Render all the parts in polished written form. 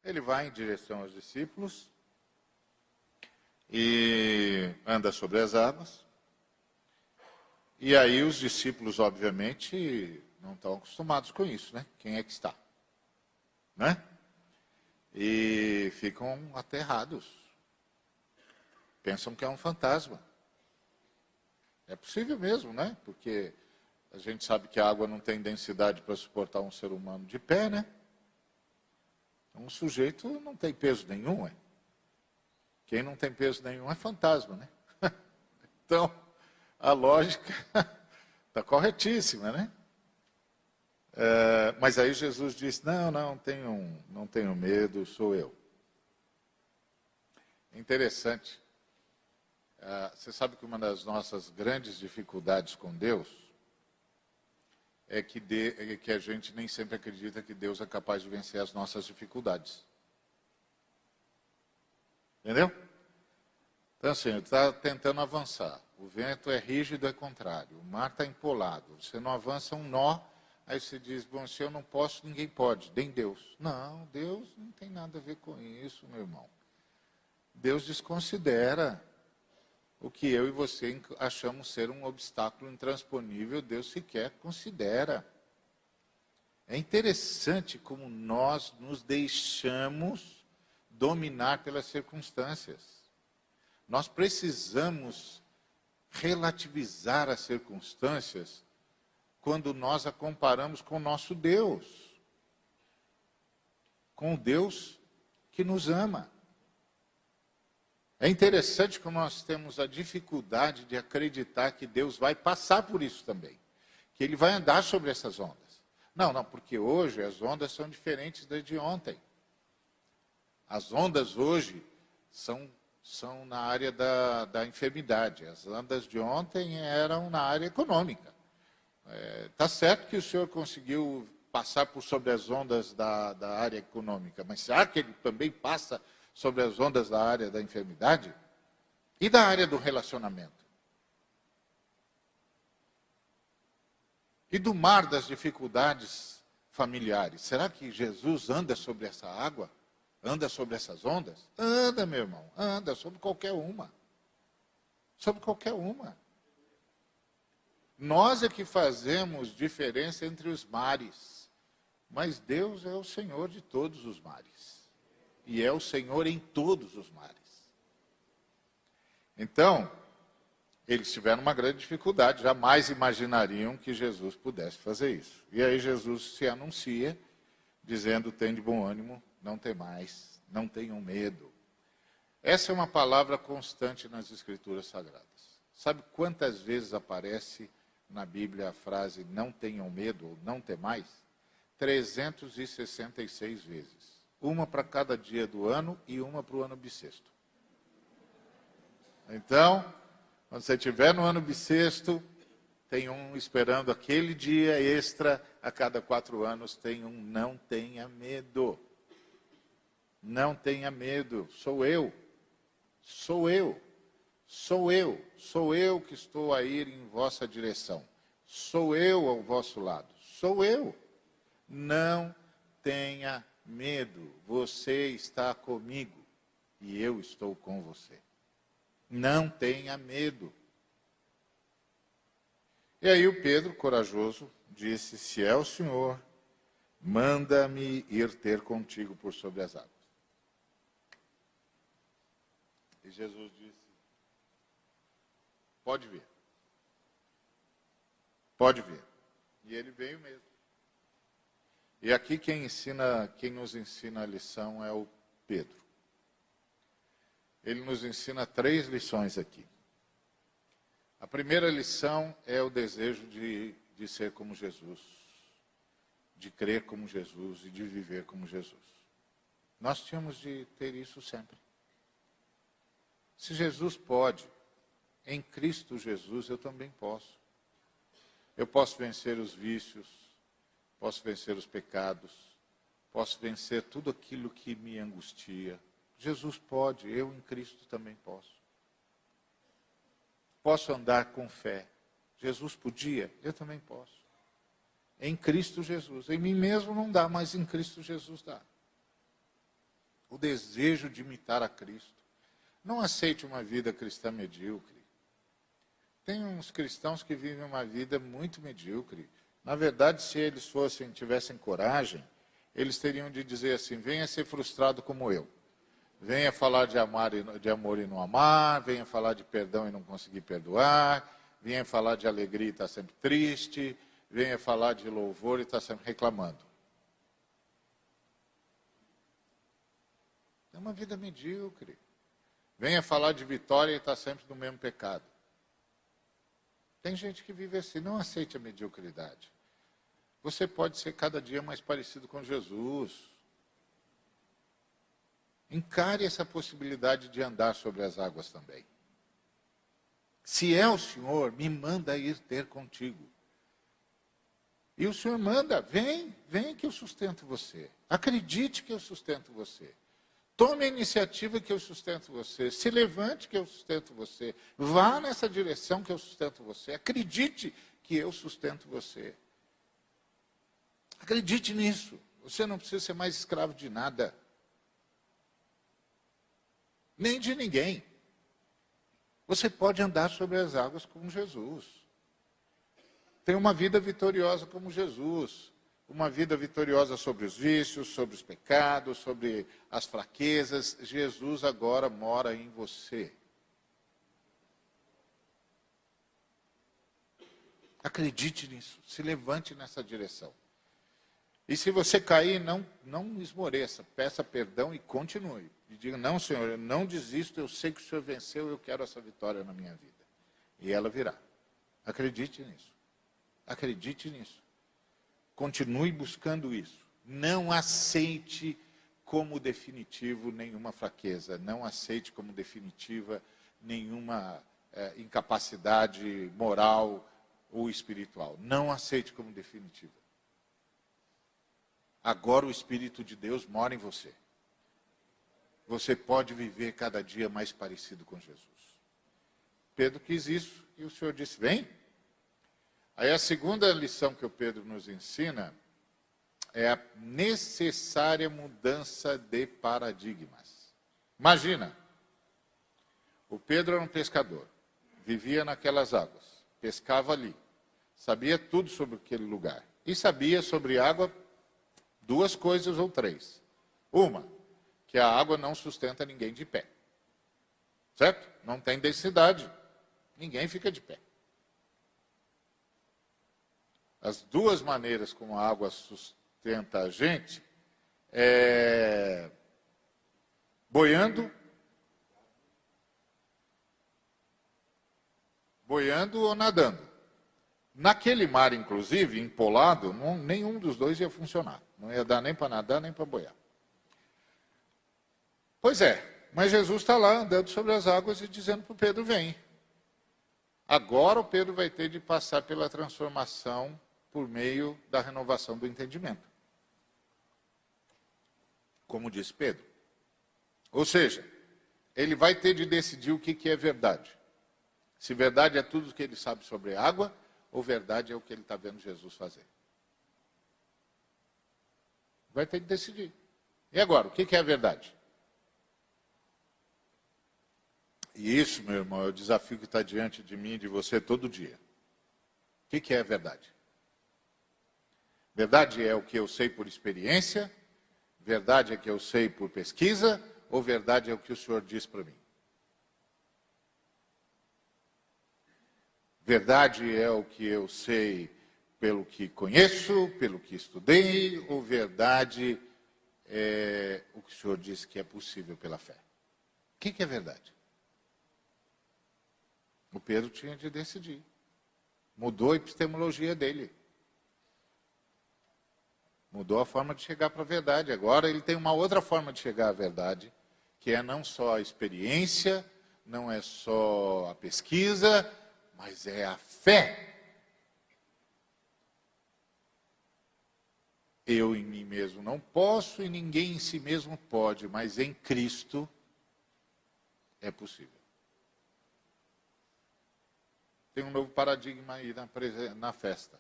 Ele vai em direção aos discípulos e anda sobre as águas. E aí os discípulos, obviamente, não estão acostumados com isso, né? Quem é que está? Né? E ficam aterrados. Pensam que é um fantasma. É possível mesmo, né? Porque a gente sabe que a água não tem densidade para suportar um ser humano de pé, né? Então, um sujeito não tem peso nenhum, é? Quem não tem peso nenhum é fantasma, né? Então, a lógica está corretíssima, né? Mas aí Jesus disse, não tenho medo, sou eu. É interessante. Você sabe que uma das nossas grandes dificuldades com Deus é que a gente nem sempre acredita que Deus é capaz de vencer as nossas dificuldades. Entendeu? Então assim, ele está tentando avançar. O vento é rígido, é contrário. O mar está empolado. Você não avança um nó, aí você diz, bom, se eu não posso, ninguém pode, nem Deus. Não, Deus não tem nada a ver com isso, meu irmão. Deus desconsidera o que eu e você achamos ser um obstáculo intransponível, Deus sequer considera. É interessante como nós nos deixamos dominar pelas circunstâncias. Nós precisamos relativizar as circunstâncias quando nós a comparamos com o nosso Deus. Com o Deus que nos ama. É interessante como nós temos a dificuldade de acreditar que Deus vai passar por isso também. Que Ele vai andar sobre essas ondas. Não, porque hoje as ondas são diferentes das de ontem. As ondas hoje são na área da enfermidade. As ondas de ontem eram na área econômica. Está certo que o senhor conseguiu passar por sobre as ondas da área econômica, mas será que ele também passa sobre as ondas da área da enfermidade? E da área do relacionamento? E do mar das dificuldades familiares? Será que Jesus anda sobre essa água? Anda sobre essas ondas? Anda, meu irmão, anda sobre qualquer uma. Sobre qualquer uma. Nós é que fazemos diferença entre os mares, mas Deus é o Senhor de todos os mares. E é o Senhor em todos os mares. Então, eles tiveram uma grande dificuldade, jamais imaginariam que Jesus pudesse fazer isso. E aí Jesus se anuncia, dizendo, tem de bom ânimo, não temais, não tenham medo. Essa é uma palavra constante nas Escrituras Sagradas. Sabe quantas vezes aparece na Bíblia a frase, não tenham medo, ou não temais? 366 vezes. Uma para cada dia do ano e uma para o ano bissexto. Então, quando você estiver no ano bissexto, tem um esperando aquele dia extra, a cada 4 anos tem um não tenha medo. Não tenha medo, sou eu. Sou eu. Sou eu. Sou eu que estou a ir em vossa direção. Sou eu ao vosso lado. Sou eu. Não tenha medo, você está comigo e eu estou com você. Não tenha medo. E aí o Pedro, corajoso, disse, se é o Senhor, manda-me ir ter contigo por sobre as águas. E Jesus disse, pode vir. Pode vir. E ele veio mesmo. E aqui quem nos ensina a lição é o Pedro. Ele nos ensina 3 lições aqui. A primeira lição é o desejo de ser como Jesus, de crer como Jesus e de viver como Jesus. Nós tínhamos de ter isso sempre. Se Jesus pode, em Cristo Jesus eu também posso. Eu posso vencer os vícios, posso vencer os pecados, posso vencer tudo aquilo que me angustia. Jesus pode, eu em Cristo também posso. Posso andar com fé. Jesus podia, eu também posso. Em Cristo Jesus. Em mim mesmo não dá, mas em Cristo Jesus dá. o desejo de imitar a Cristo. Não aceite uma vida cristã medíocre. Tem uns cristãos que vivem uma vida muito medíocre. Na verdade, se eles tivessem coragem, eles teriam de dizer assim: venha ser frustrado como eu. Venha falar de amor e não amar, venha falar de perdão e não conseguir perdoar, venha falar de alegria e estar sempre triste, venha falar de louvor e estar sempre reclamando. É uma vida medíocre. Venha falar de vitória e estar sempre no mesmo pecado. Tem gente que vive assim. Não aceite a mediocridade. Você pode ser cada dia mais parecido com Jesus. Encare essa possibilidade de andar sobre as águas também. Se é o Senhor, me manda ir ter contigo. E o Senhor manda: vem que eu sustento você. Acredite que eu sustento você. Tome a iniciativa que eu sustento você. Se levante que eu sustento você. Vá nessa direção que eu sustento você. Acredite que eu sustento você. Acredite nisso. Você não precisa ser mais escravo de nada. Nem de ninguém. Você pode andar sobre as águas como Jesus. Ter uma vida vitoriosa como Jesus. Uma vida vitoriosa sobre os vícios, sobre os pecados, sobre as fraquezas. Jesus agora mora em você. Acredite nisso. Se levante nessa direção. E se você cair, não esmoreça. Peça perdão e continue. E diga: não, Senhor, eu não desisto. Eu sei que o Senhor venceu. Eu quero essa vitória na minha vida. E ela virá. Acredite nisso. Acredite nisso. Continue buscando isso. Não aceite como definitivo nenhuma fraqueza. Não aceite como definitiva nenhuma incapacidade moral ou espiritual. Não aceite como definitiva. Agora o Espírito de Deus mora em você. Você pode viver cada dia mais parecido com Jesus. Pedro quis isso e o Senhor disse: vem. Aí a segunda lição que o Pedro nos ensina é a necessária mudança de paradigmas. Imagina, o Pedro era um pescador, vivia naquelas águas, pescava ali, sabia tudo sobre aquele lugar. E sabia sobre água duas coisas ou três. Uma, que a água não sustenta ninguém de pé. Certo? Não tem densidade, ninguém fica de pé. As duas maneiras como a água sustenta a gente é boiando ou nadando. Naquele mar, inclusive, empolado, nenhum dos dois ia funcionar. Não ia dar nem para nadar, nem para boiar. Pois é, mas Jesus está lá andando sobre as águas e dizendo para o Pedro: vem. Agora o Pedro vai ter de passar pela transformação por meio da renovação do entendimento. Como disse Pedro. Ou seja, ele vai ter de decidir o que é verdade. Se verdade é tudo o que ele sabe sobre água, ou verdade é o que ele está vendo Jesus fazer. Vai ter de decidir. E agora, o que é a verdade? E isso, meu irmão, é o desafio que está diante de mim e de você todo dia. O que é a verdade? Verdade é o que eu sei por experiência? Verdade é o que eu sei por pesquisa? Ou verdade é o que o Senhor diz para mim? Verdade é o que eu sei pelo que conheço, pelo que estudei? Ou verdade é o que o Senhor diz que é possível pela fé? O que é verdade? O Pedro tinha de decidir. Mudou a epistemologia dele. Mudou a forma de chegar para a verdade. Agora ele tem uma outra forma de chegar à verdade, que é não só a experiência, não é só a pesquisa, mas é a fé. Eu em mim mesmo não posso e ninguém em si mesmo pode, mas em Cristo é possível. Tem um novo paradigma aí na festa.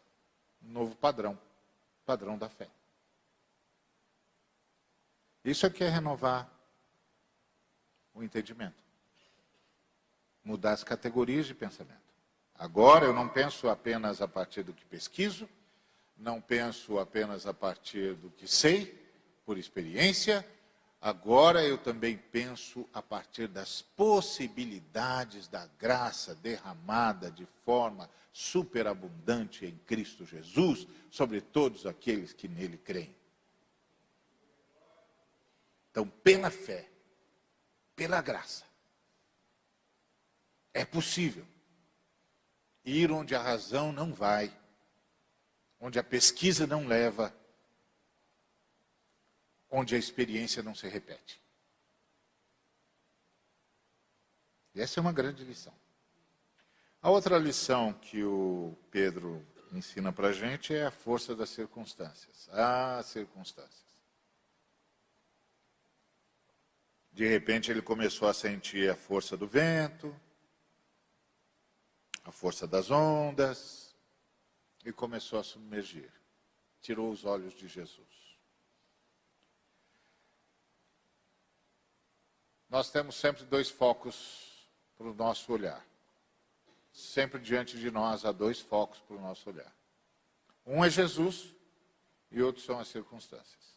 Um novo padrão da fé. Isso aqui é renovar o entendimento. Mudar as categorias de pensamento. Agora eu não penso apenas a partir do que pesquiso, não penso apenas a partir do que sei, por experiência. Agora eu também penso a partir das possibilidades da graça derramada de forma superabundante em Cristo Jesus sobre todos aqueles que nele creem. Então, pela fé, pela graça, é possível ir onde a razão não vai, onde a pesquisa não leva, onde a experiência não se repete. E essa é uma grande lição. A outra lição que o Pedro ensina para a gente é a força das circunstâncias. As circunstâncias. De repente ele começou a sentir a força do vento, a força das ondas, e começou a submergir. Tirou os olhos de Jesus. Nós temos sempre dois focos para o nosso olhar. Sempre diante de nós há dois focos para o nosso olhar. Um é Jesus e outro são as circunstâncias.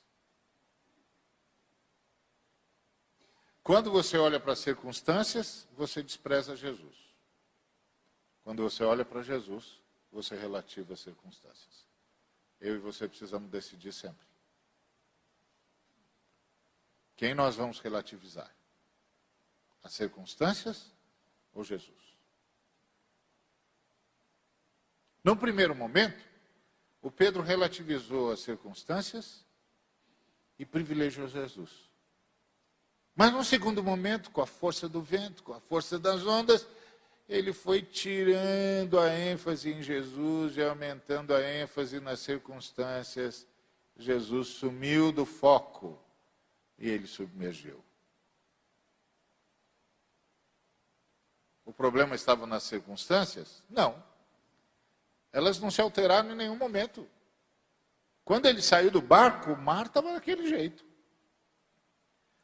Quando você olha para as circunstâncias, você despreza Jesus. Quando você olha para Jesus, você relativa as circunstâncias. Eu e você precisamos decidir sempre. Quem nós vamos relativizar? As circunstâncias ou Jesus? No primeiro momento, o Pedro relativizou as circunstâncias e privilegiou Jesus. Mas no segundo momento, com a força do vento, com a força das ondas, ele foi tirando a ênfase em Jesus e aumentando a ênfase nas circunstâncias. Jesus sumiu do foco e ele submergiu. O problema estava nas circunstâncias? Não. Elas não se alteraram em nenhum momento. Quando ele saiu do barco, o mar estava daquele jeito.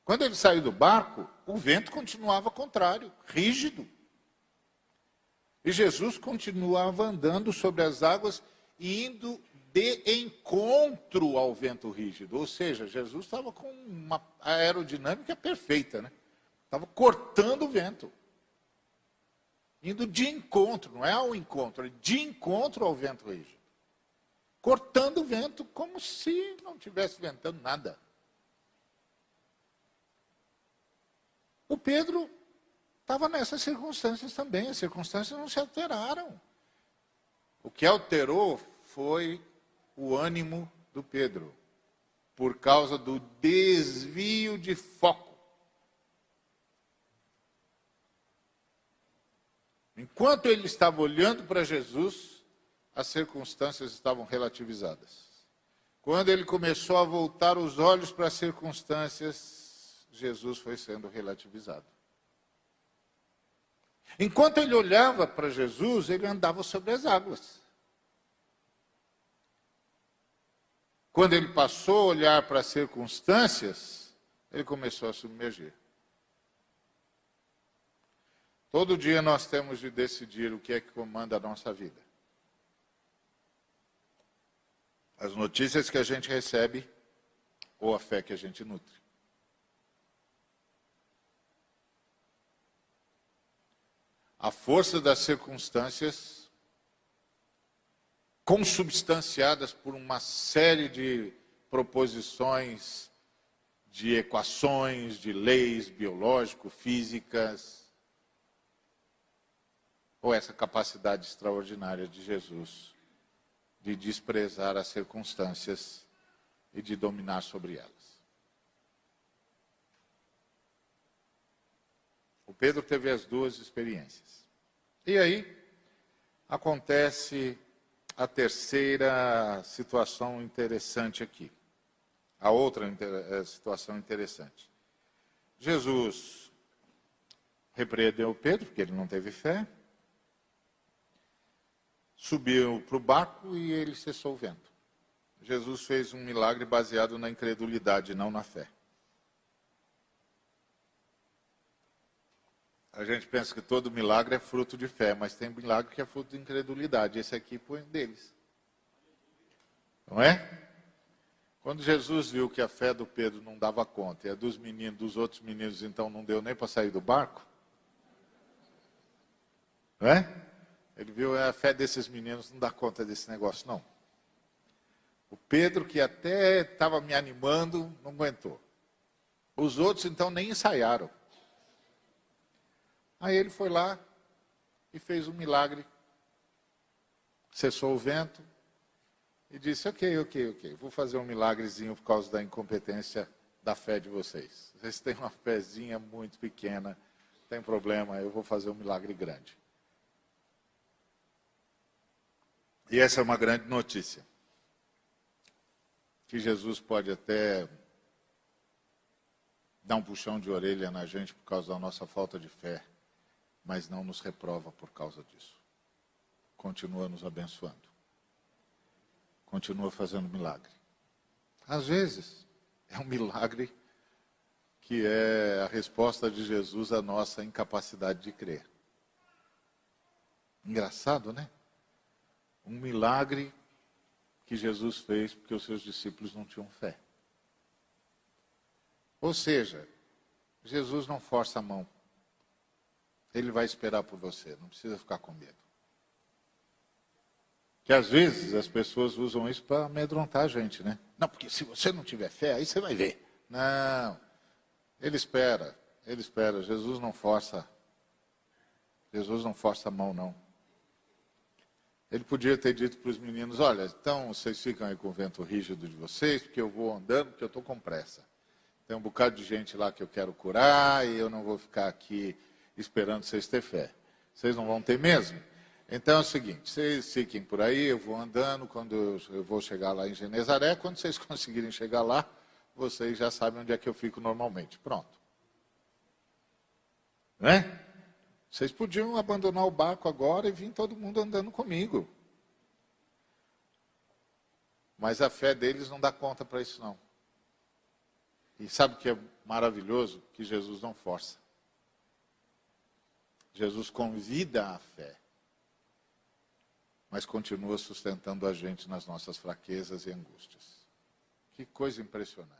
Quando ele saiu do barco, o vento continuava contrário, rígido. E Jesus continuava andando sobre as águas e indo de encontro ao vento rígido. Ou seja, Jesus estava com uma aerodinâmica perfeita, né? Estava cortando o vento. Indo de encontro, não é ao encontro, é de encontro ao vento rígido. Cortando o vento como se não estivesse ventando nada. O Pedro estava nessas circunstâncias também, as circunstâncias não se alteraram. O que alterou foi o ânimo do Pedro, por causa do desvio de foco. Enquanto ele estava olhando para Jesus, as circunstâncias estavam relativizadas. Quando ele começou a voltar os olhos para as circunstâncias, Jesus foi sendo relativizado. Enquanto ele olhava para Jesus, ele andava sobre as águas. Quando ele passou a olhar para as circunstâncias, ele começou a submergir. Todo dia nós temos de decidir o que é que comanda a nossa vida. As notícias que a gente recebe ou a fé que a gente nutre. A força das circunstâncias, consubstanciadas por uma série de proposições, de equações, de leis biológico-físicas, ou essa capacidade extraordinária de Jesus de desprezar as circunstâncias e de dominar sobre elas. O Pedro teve as duas experiências. E aí acontece a terceira situação interessante aqui. A outra situação interessante. Jesus repreendeu Pedro, porque ele não teve fé. Subiu para o barco e ele cessou o vento. Jesus fez um milagre baseado na incredulidade, não na fé. A gente pensa que todo milagre é fruto de fé, mas tem milagre que é fruto de incredulidade. Esse aqui foi um deles. Não é? Quando Jesus viu que a fé do Pedro não dava conta, e a dos meninos, dos outros meninos, então não deu nem para sair do barco, não é? Ele viu a fé desses meninos não dá conta desse negócio, não. O Pedro, que até estava me animando, não aguentou. Os outros, então, nem ensaiaram. Aí ele foi lá e fez um milagre. Cessou o vento e disse, ok, vou fazer um milagrezinho por causa da incompetência da fé de vocês. Vocês têm uma fezinha muito pequena, não tem problema, eu vou fazer um milagre grande. E essa é uma grande notícia. Que Jesus pode até dar um puxão de orelha na gente por causa da nossa falta de fé, mas não nos reprova por causa disso. Continua nos abençoando. Continua fazendo milagre. Às vezes, é um milagre que é a resposta de Jesus à nossa incapacidade de crer. Engraçado, né? Um milagre que Jesus fez porque os seus discípulos não tinham fé. Ou seja, Jesus não força a mão. Ele vai esperar por você, não precisa ficar com medo. Que às vezes as pessoas usam isso para amedrontar a gente, né? Não, porque se você não tiver fé, aí você vai ver. Não, ele espera. Jesus não força a mão, não. Ele podia ter dito para os meninos, olha, então vocês ficam aí com o vento rígido de vocês, porque eu vou andando, porque eu estou com pressa. Tem um bocado de gente lá que eu quero curar e eu não vou ficar aqui esperando vocês ter fé. Vocês não vão ter mesmo? Então é o seguinte, vocês fiquem por aí, eu vou andando, quando eu vou chegar lá em Genezaré, quando vocês conseguirem chegar lá, vocês já sabem onde é que eu fico normalmente. Pronto. Né? Vocês podiam abandonar o barco agora e vir todo mundo andando comigo. Mas a fé deles não dá conta para isso, não. E sabe o que é maravilhoso? Que Jesus não força. Jesus convida a fé, mas continua sustentando a gente nas nossas fraquezas e angústias. Que coisa impressionante.